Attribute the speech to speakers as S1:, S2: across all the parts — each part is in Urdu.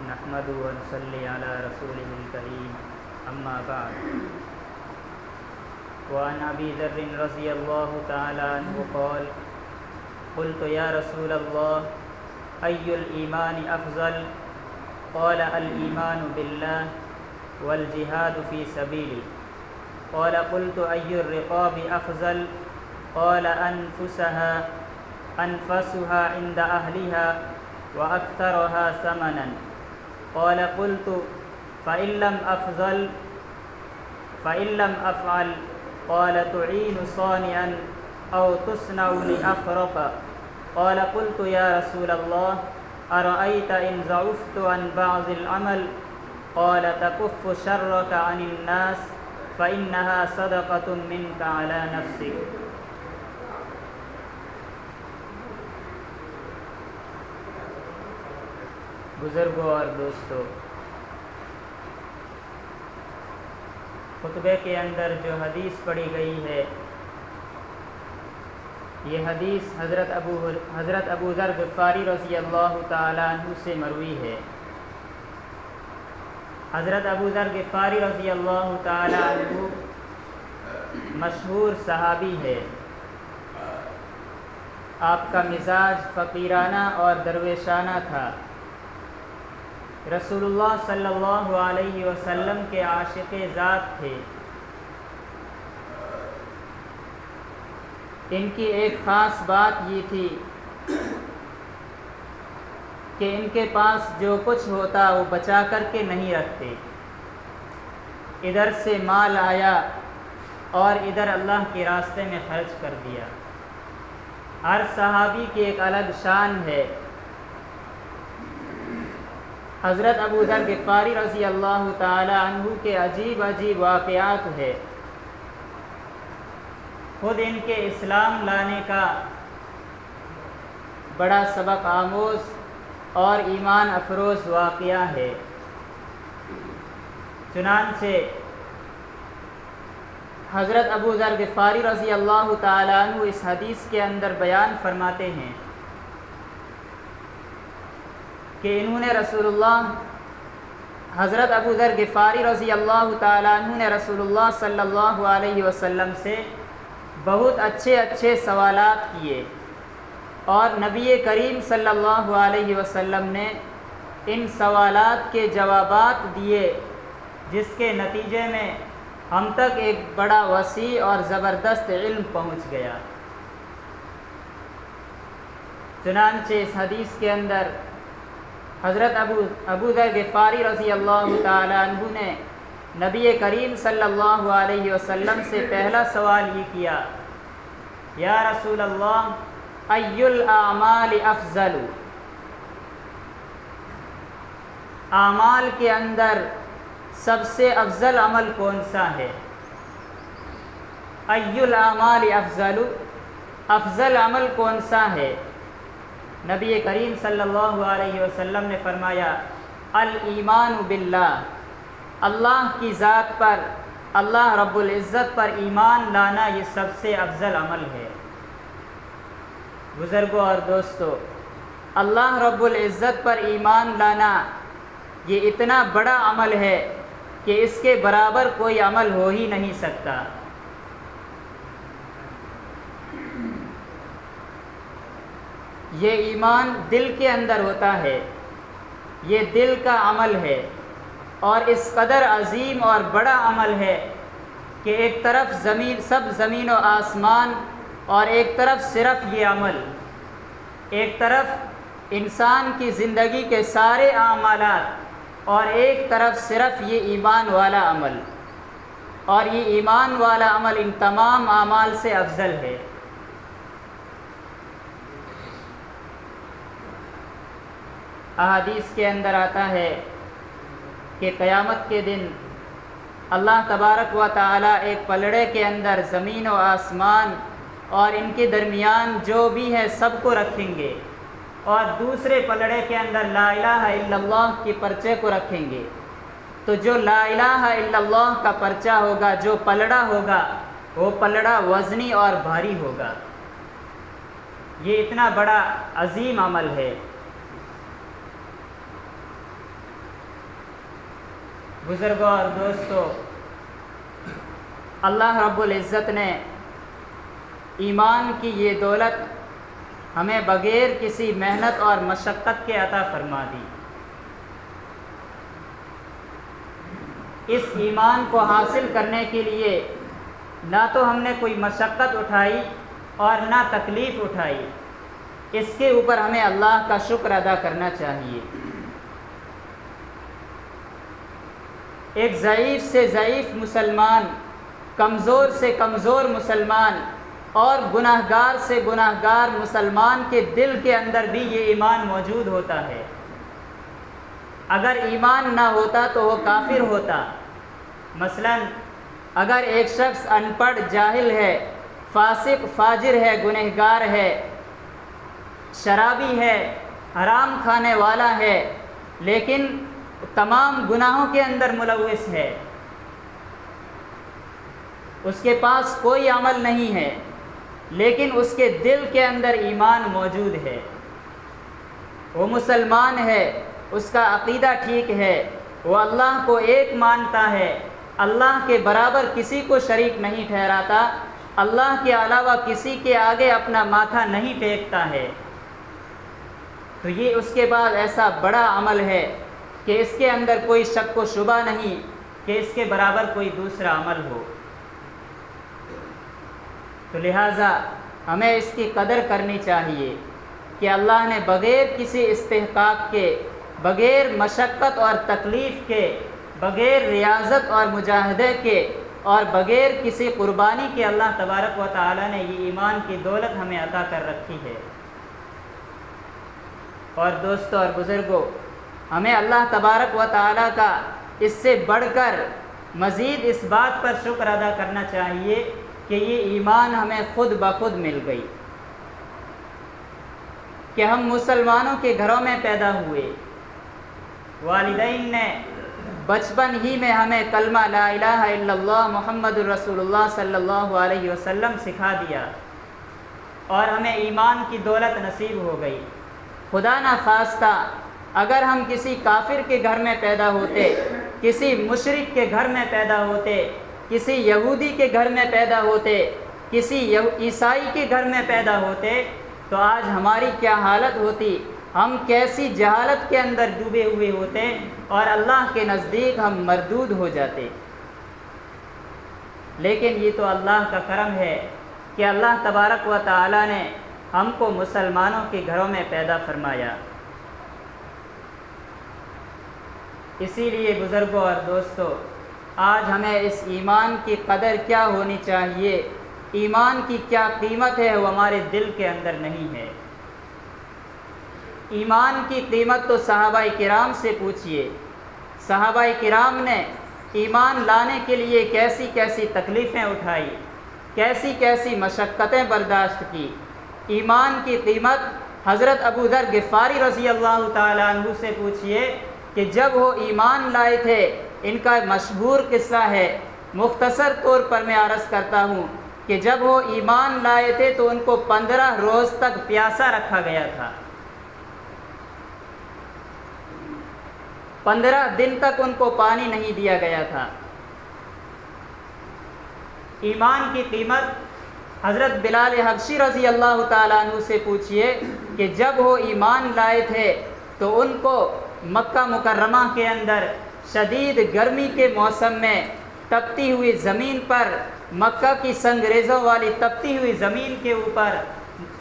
S1: نحمده ونصلي على رسوله الكريم أما بعد وعن أبي ذر رضي الله تعالى عنه قال قلت يا رسول الله أي الإيمان أفضل قال الإيمان بالله والجهاد في سبيله قال قلت أي الرقاب أفضل قال أنفسها عند أهلها وأكثرها ثمنا قال قلت فإن لم أفعل قال تعين صانعا أو تصنع لأخرق قال قلت يا رسول الله أرأيت إن ضعفت عن بعض العمل قال تكف شرك عن الناس فإنها صدقة منك على نفسك. بزرگوں اور دوستوں، خطبے کے اندر جو حدیث پڑھی گئی ہے یہ حدیث حضرت ابو ذر غفاری رضی اللہ تعالیٰ عنہ سے مروی ہے۔ حضرت ابو ذر غفاری رضی اللہ تعالیٰ عنہ مشہور صحابی ہے۔ آپ کا مزاج فقیرانہ اور درویشانہ تھا۔ رسول اللہ صلی اللہ علیہ وسلم کے عاشق ذات تھے۔ ان کی ایک خاص بات یہ تھی کہ ان کے پاس جو کچھ ہوتا وہ بچا کر کے نہیں رکھتے۔ ادھر سے مال آیا اور ادھر اللہ کے راستے میں خرچ کر دیا۔ ہر صحابی کی ایک الگ شان ہے۔ حضرت ابو ذر غفاری رضی اللہ تعالی عنہ کے عجیب واقعات ہے۔ خود ان کے اسلام لانے کا بڑا سبق آموز اور ایمان افروز واقعہ ہے۔ چنانچہ حضرت ابو ذر غفاری رضی اللہ تعالی عنہ اس حدیث کے اندر بیان فرماتے ہیں کہ انہوں نے حضرت ابو ذر غفاری رضی اللہ تعالیٰ عنہ نے رسول اللہ صلی اللہ علیہ وسلم سے بہت اچھے سوالات کیے اور نبی کریم صلی اللہ علیہ وسلم نے ان سوالات کے جوابات دیے، جس کے نتیجے میں ہم تک ایک بڑا وسیع اور زبردست علم پہنچ گیا۔ چنانچہ اس حدیث کے اندر حضرت ابو ذر غفاری رضی اللہ تعالی عنہ نے نبی کریم صلی اللہ علیہ وسلم سے پہلا سوال یہ کیا، یا رسول اللہ ای الاعمال افضل، اعمال کے اندر سب سے افضل عمل کون سا ہے؟ ای الاعمال افضل، افضل عمل کون سا ہے؟ نبی کریم صلی اللہ علیہ وسلم نے فرمایا الایمان باللہ، اللہ کی ذات پر، اللہ رب العزت پر ایمان لانا یہ سب سے افضل عمل ہے۔ بزرگوں اور دوستو، اللہ رب العزت پر ایمان لانا یہ اتنا بڑا عمل ہے کہ اس کے برابر کوئی عمل ہو ہی نہیں سکتا۔ یہ ایمان دل کے اندر ہوتا ہے، یہ دل کا عمل ہے اور اس قدر عظیم اور بڑا عمل ہے کہ ایک طرف سب زمین و آسمان اور ایک طرف صرف یہ عمل، ایک طرف انسان کی زندگی کے سارے اعمالات اور ایک طرف صرف یہ ایمان والا عمل، اور یہ ایمان والا عمل ان تمام اعمال سے افضل ہے۔ احادیث کے اندر آتا ہے کہ قیامت کے دن اللہ تبارک و تعالی ایک پلڑے کے اندر زمین و آسمان اور ان کے درمیان جو بھی ہے سب کو رکھیں گے، اور دوسرے پلڑے کے اندر لا الہ الا اللہ کے پرچے کو رکھیں گے۔ تو جو لا الہ الا اللہ کا پرچہ ہوگا، جو پلڑا ہوگا، وہ پلڑا وزنی اور بھاری ہوگا۔ یہ اتنا بڑا عظیم عمل ہے۔ بزرگوں اور دوستو، اللہ رب العزت نے ایمان کی یہ دولت ہمیں بغیر کسی محنت اور مشقت کے عطا فرما دی۔ اس ایمان کو حاصل کرنے کے لیے نہ تو ہم نے کوئی مشقت اٹھائی اور نہ تکلیف اٹھائی، اس کے اوپر ہمیں اللہ کا شکر ادا کرنا چاہیے۔ ایک ضعیف سے ضعیف مسلمان، کمزور سے کمزور مسلمان اور گناہگار سے گناہگار مسلمان کے دل کے اندر بھی یہ ایمان موجود ہوتا ہے۔ اگر ایمان نہ ہوتا تو وہ کافر ہوتا۔ مثلا اگر ایک شخص ان پڑھ جاہل ہے، فاسق فاجر ہے، گنہگار ہے، شرابی ہے، حرام کھانے والا ہے، لیکن تمام گناہوں کے اندر ملوث ہے، اس کے پاس کوئی عمل نہیں ہے، لیکن اس کے دل کے اندر ایمان موجود ہے، وہ مسلمان ہے، اس کا عقیدہ ٹھیک ہے، وہ اللہ کو ایک مانتا ہے، اللہ کے برابر کسی کو شریک نہیں ٹھہراتا، اللہ کے علاوہ کسی کے آگے اپنا ماتھا نہیں ٹیکتا ہے، تو یہ اس کے بعد ایسا بڑا عمل ہے کہ اس کے اندر کوئی شک و شبہ نہیں کہ اس کے برابر کوئی دوسرا عمل ہو۔ تو لہٰذا ہمیں اس کی قدر کرنی چاہیے کہ اللہ نے بغیر کسی استحقاق کے، بغیر مشقت اور تکلیف کے، بغیر ریاضت اور مجاہدے کے اور بغیر کسی قربانی کے اللہ تبارک و تعالی نے یہ ایمان کی دولت ہمیں عطا کر رکھی ہے۔ اور دوستو اور بزرگوں، ہمیں اللہ تبارک و تعالی کا اس سے بڑھ کر مزید اس بات پر شکر ادا کرنا چاہیے کہ یہ ایمان ہمیں خود بخود مل گئی، کہ ہم مسلمانوں کے گھروں میں پیدا ہوئے، والدین نے بچپن ہی میں ہمیں کلمہ لا الہ الا اللہ محمد الرسول اللہ صلی اللہ علیہ وسلم سکھا دیا اور ہمیں ایمان کی دولت نصیب ہو گئی۔ خدا نہ خواستہ اگر ہم کسی کافر کے گھر میں پیدا ہوتے، کسی مشرک کے گھر میں پیدا ہوتے، کسی یہودی کے گھر میں پیدا ہوتے، کسی عیسائی کے گھر میں پیدا ہوتے، تو آج ہماری کیا حالت ہوتی، ہم کیسی جہالت کے اندر ڈوبے ہوئے ہوتے اور اللہ کے نزدیک ہم مردود ہو جاتے۔ لیکن یہ تو اللہ کا کرم ہے کہ اللہ تبارک و تعالی نے ہم کو مسلمانوں کے گھروں میں پیدا فرمایا۔ اسی لیے بزرگوں اور دوستو، آج ہمیں اس ایمان کی قدر کیا ہونی چاہیے، ایمان کی کیا قیمت ہے، وہ ہمارے دل کے اندر نہیں ہے۔ ایمان کی قیمت تو صحابہ کرام سے پوچھئے، صحابہ کرام نے ایمان لانے کے لیے کیسی کیسی تکلیفیں اٹھائی، کیسی کیسی مشقتیں برداشت کی۔ ایمان کی قیمت حضرت ابو ذر غفاری رضی اللہ تعالیٰ عنہ سے پوچھئے کہ جب وہ ایمان لائے تھے، ان کا مشہور قصہ ہے، مختصر طور پر میں عرض کرتا ہوں کہ جب وہ ایمان لائے تھے تو ان کو 15 روز تک پیاسا رکھا گیا تھا، 15 دن تک ان کو پانی نہیں دیا گیا تھا۔ ایمان کی قیمت حضرت بلال حبشی رضی اللہ تعالیٰ عنہ سے پوچھئے کہ جب وہ ایمان لائے تھے تو ان کو مکہ مکرمہ کے اندر شدید گرمی کے موسم میں تپتی ہوئی زمین پر، مکہ کی سنگریزوں والی تپتی ہوئی زمین کے اوپر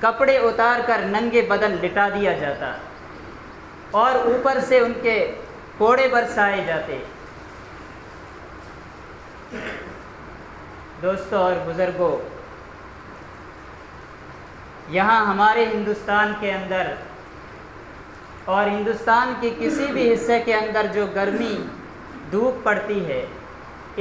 S1: کپڑے اتار کر ننگے بدن لٹا دیا جاتا اور اوپر سے ان کے کوڑے برسائے جاتے۔ دوستو اور بزرگوں، یہاں ہمارے ہندوستان کے اندر اور ہندوستان کے کسی بھی حصے کے اندر جو گرمی دھوپ پڑتی ہے،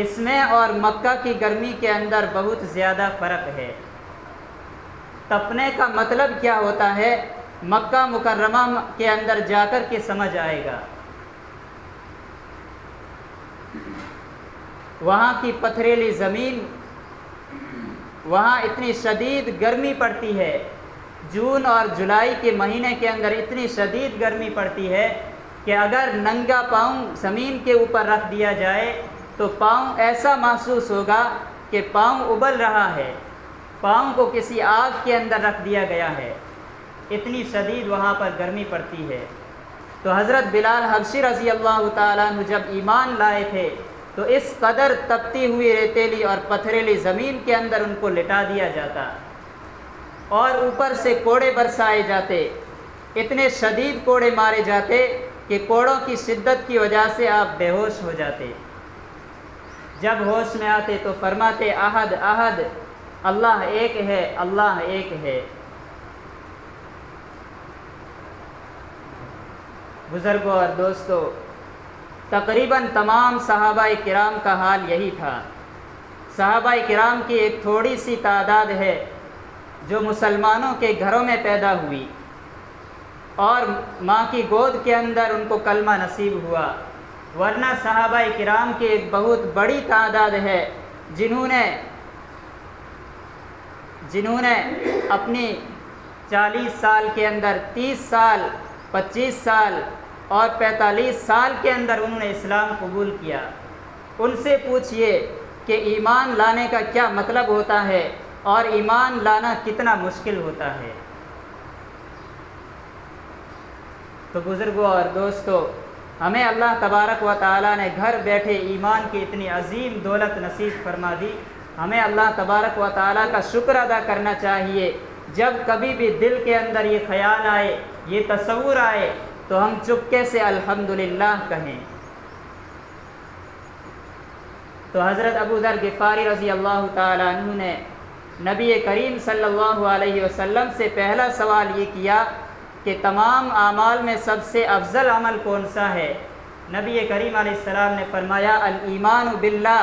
S1: اس میں اور مکہ کی گرمی کے اندر بہت زیادہ فرق ہے۔ تپنے کا مطلب کیا ہوتا ہے، مکہ مکرمہ کے اندر جا کر کے سمجھ آئے گا۔ وہاں کی پتھریلی زمین، وہاں اتنی شدید گرمی پڑتی ہے، جون اور جولائی کے مہینے کے اندر اتنی شدید گرمی پڑتی ہے کہ کہ اگر ننگا پاؤں زمین کے اوپر رکھ دیا جائے تو پاؤں ایسا محسوس ہوگا کہ پاؤں ابل رہا ہے، پاؤں کو کسی آگ کے اندر رکھ دیا گیا ہے، اتنی شدید وہاں پر گرمی پڑتی ہے۔ تو حضرت بلال حبشی رضی اللہ تعالیٰ عنہ جب ایمان لائے تھے تو اس قدر تپتی ہوئی ریتیلی اور پتھریلی زمین کے اندر ان کو لٹا دیا جاتا اور اوپر سے کوڑے برسائے جاتے، اتنے شدید کوڑے مارے جاتے کہ کوڑوں کی شدت کی وجہ سے آپ بے ہوش ہو جاتے۔ جب ہوش میں آتے تو فرماتے احد احد، اللہ ایک ہے، اللہ ایک ہے۔ بزرگوں اور دوستو، تقریباً تمام صحابہ کرام کا حال یہی تھا۔ صحابہ کرام کی ایک تھوڑی سی تعداد ہے جو مسلمانوں کے گھروں میں پیدا ہوئی اور ماں کی گود کے اندر ان کو کلمہ نصیب ہوا، ورنہ صحابہ کرام کی ایک بہت بڑی تعداد ہے جنہوں نے اپنی 40 سال کے اندر 30 سال 25 سال اور 45 سال کے اندر انہوں نے اسلام قبول کیا۔ ان سے پوچھئے کہ ایمان لانے کا کیا مطلب ہوتا ہے اور ایمان لانا کتنا مشکل ہوتا ہے۔ تو بزرگوں اور دوستو، ہمیں اللہ تبارک و تعالیٰ نے گھر بیٹھے ایمان کی اتنی عظیم دولت نصیب فرما دی، ہمیں اللہ تبارک و تعالیٰ کا شکر ادا کرنا چاہیے۔ جب کبھی بھی دل کے اندر یہ خیال آئے، یہ تصور آئے تو ہم چپکے سے الحمدللہ کہیں۔ تو حضرت ابو ذر غفاری رضی اللہ تعالیٰ عنہ نے نبی کریم صلی اللہ علیہ وسلم سے پہلا سوال یہ کیا کہ تمام اعمال میں سب سے افضل عمل کون سا ہے؟ نبی کریم علیہ السلام نے فرمایا الایمان باللہ،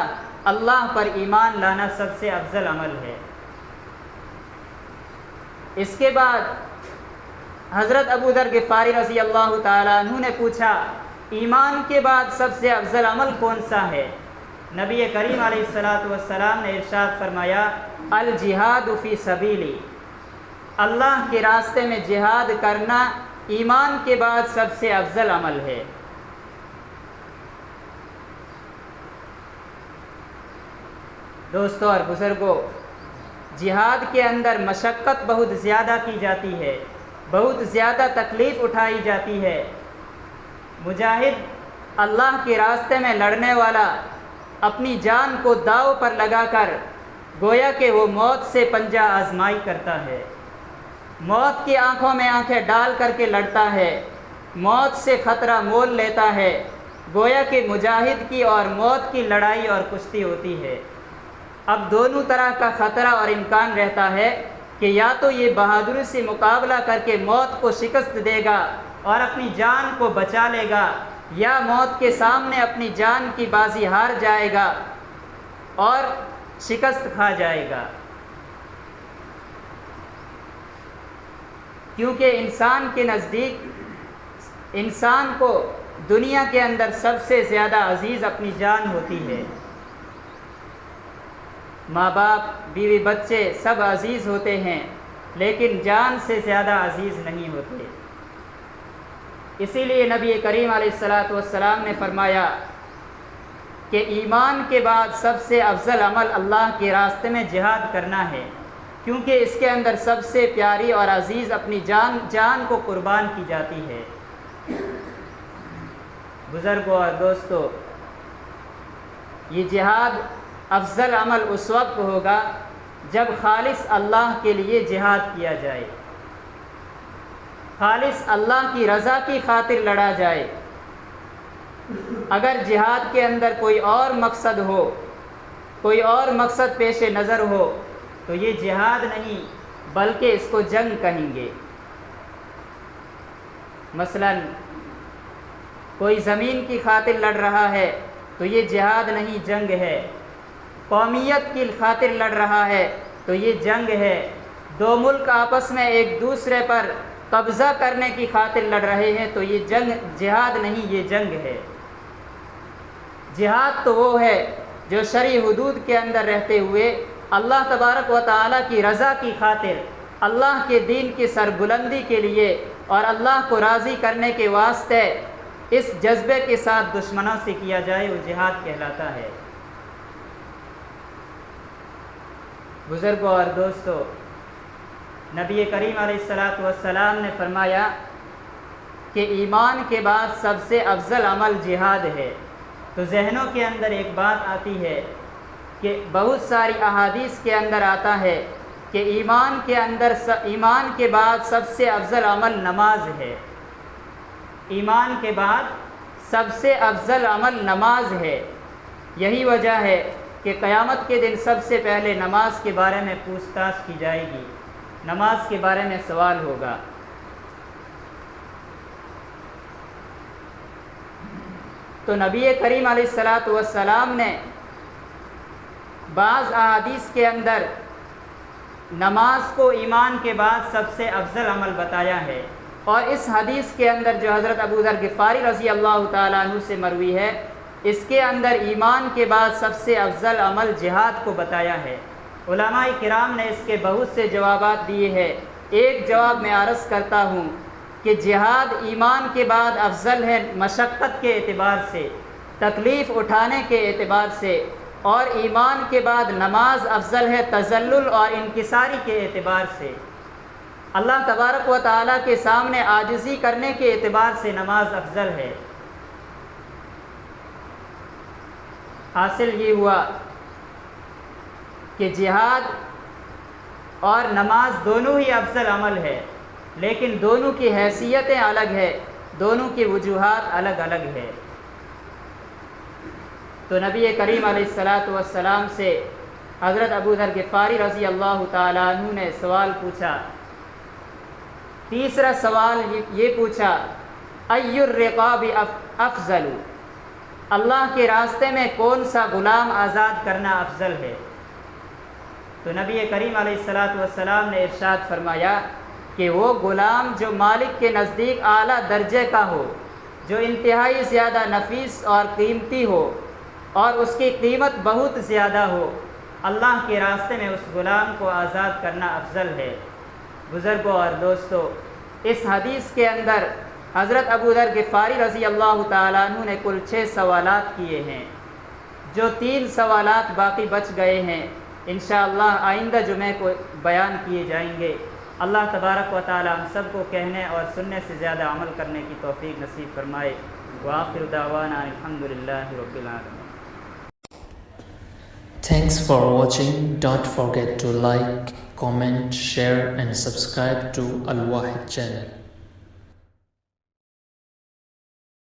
S1: اللہ پر ایمان لانا سب سے افضل عمل ہے۔ اس کے بعد حضرت ابو ذر غفاری رضی اللہ تعالیٰ عنہ نے پوچھا ایمان کے بعد سب سے افضل عمل کون سا ہے؟ نبی کریم علیہ السلام نے ارشاد فرمایا الجہاد فی سبیلی، اللہ کے راستے میں جہاد کرنا ایمان کے بعد سب سے افضل عمل ہے۔ دوستو اور بزرگوں، جہاد کے اندر مشقت بہت زیادہ کی جاتی ہے، بہت زیادہ تکلیف اٹھائی جاتی ہے۔ مجاہد، اللہ کے راستے میں لڑنے والا، اپنی جان کو داؤ پر لگا کر گویا کہ وہ موت سے پنجہ آزمائی کرتا ہے، موت کی آنکھوں میں آنکھیں ڈال کر کے لڑتا ہے، موت سے خطرہ مول لیتا ہے، گویا کہ مجاہد کی اور موت کی لڑائی اور کشتی ہوتی ہے۔ اب دونوں طرح کا خطرہ اور امکان رہتا ہے کہ یا تو یہ بہادری سے مقابلہ کر کے موت کو شکست دے گا اور اپنی جان کو بچا لے گا، یا موت کے سامنے اپنی جان کی بازی ہار جائے گا اور شکست کھا جائے گا۔ کیونکہ انسان کے نزدیک انسان کو دنیا کے اندر سب سے زیادہ عزیز اپنی جان ہوتی ہے۔ ماں باپ، بیوی بچے سب عزیز ہوتے ہیں، لیکن جان سے زیادہ عزیز نہیں ہوتے۔ اسی لیے نبی کریم علیہ السلام نے فرمایا کہ ایمان کے بعد سب سے افضل عمل اللہ کے راستے میں جہاد کرنا ہے، کیونکہ اس کے اندر سب سے پیاری اور عزیز اپنی جان کو قربان کی جاتی ہے۔ بزرگوں اور دوستو، یہ جہاد افضل عمل اس وقت ہوگا جب خالص اللہ کے لیے جہاد کیا جائے، خالص اللہ کی رضا کی خاطر لڑا جائے۔ اگر جہاد کے اندر کوئی اور مقصد ہو، کوئی اور مقصد پیش نظر ہو تو یہ جہاد نہیں بلکہ اس کو جنگ کہیں گے۔ مثلا کوئی زمین کی خاطر لڑ رہا ہے تو یہ جہاد نہیں، جنگ ہے۔ قومیت کی خاطر لڑ رہا ہے تو یہ جنگ ہے۔ دو ملک آپس میں ایک دوسرے پر قبضہ کرنے کی خاطر لڑ رہے ہیں تو یہ جہاد نہیں، یہ جنگ ہے۔ جہاد تو وہ ہے جو شرعی حدود کے اندر رہتے ہوئے اللہ تبارک و تعالیٰ کی رضا کی خاطر، اللہ کے دین کی سربلندی کے لیے اور اللہ کو راضی کرنے کے واسطے اس جذبے کے ساتھ دشمنوں سے کیا جائے وہ جہاد کہلاتا ہے۔ بزرگوں اور دوستو، نبی کریم علیہ السلام نے فرمایا کہ ایمان کے بعد سب سے افضل عمل جہاد ہے۔ تو ذہنوں کے اندر ایک بات آتی ہے کہ بہت ساری احادیث کے اندر آتا ہے کہ ایمان کے بعد سب سے افضل عمل نماز ہے۔ ایمان کے بعد سب سے افضل عمل نماز ہے۔ یہی وجہ ہے کہ قیامت کے دن سب سے پہلے نماز کے بارے میں پوچھ تاچھ کی جائے گی، نماز کے بارے میں سوال ہوگا۔ تو نبی کریم علیہ السلام نے بعض احادیث کے اندر نماز کو ایمان کے بعد سب سے افضل عمل بتایا ہے، اور اس حدیث کے اندر جو حضرت ابو ذر غفاری رضی اللہ تعالیٰ عنہ سے مروی ہے، اس کے اندر ایمان کے بعد سب سے افضل عمل جہاد کو بتایا ہے۔ علماء کرام نے اس کے بہت سے جوابات دیے ہیں۔ ایک جواب میں عرض کرتا ہوں کہ جہاد ایمان کے بعد افضل ہے مشقت کے اعتبار سے، تکلیف اٹھانے کے اعتبار سے، اور ایمان کے بعد نماز افضل ہے تذلل اور انکساری کے اعتبار سے۔ اللہ تبارک و تعالیٰ کے سامنے عاجزی کرنے کے اعتبار سے نماز افضل ہے۔ حاصل یہ ہوا کہ جہاد اور نماز دونوں ہی افضل عمل ہے، لیکن دونوں کی حیثیتیں الگ ہے، دونوں کی وجوہات الگ الگ ہے۔ تو نبی کریم علیہ السلام سے حضرت ابو ذر غفاری رضی اللہ تعالیٰ عنہ نے سوال پوچھا۔ تیسرا سوال یہ پوچھا، ای الرقاب افضل، اللہ کے راستے میں کون سا غلام آزاد کرنا افضل ہے؟ تو نبی کریم علیہ السلام نے ارشاد فرمایا کہ وہ غلام جو مالک کے نزدیک اعلیٰ درجے کا ہو، جو انتہائی زیادہ نفیس اور قیمتی ہو اور اس کی قیمت بہت زیادہ ہو، اللہ کے راستے میں اس غلام کو آزاد کرنا افضل ہے۔ بزرگوں اور دوستو، اس حدیث کے اندر حضرت ابو ذر غفاری رضی اللہ تعالیٰ عنہ نے کل 6 سوالات کیے ہیں، جو 3 سوالات باقی بچ گئے ہیں، انشاءاللہ آئندہ جمعے کو بیان کیے جائیں گے۔ اللہ تبارک و تعالی ہم سب کو کہنے اور سننے سے زیادہ عمل کرنے کی توفیق نصیب فرمائے۔ وآخر دعوانا الحمدللہ رب العالمین۔
S2: Thanks for watching. Don't forget to like, comment, share and subscribe to Al Wahid channel.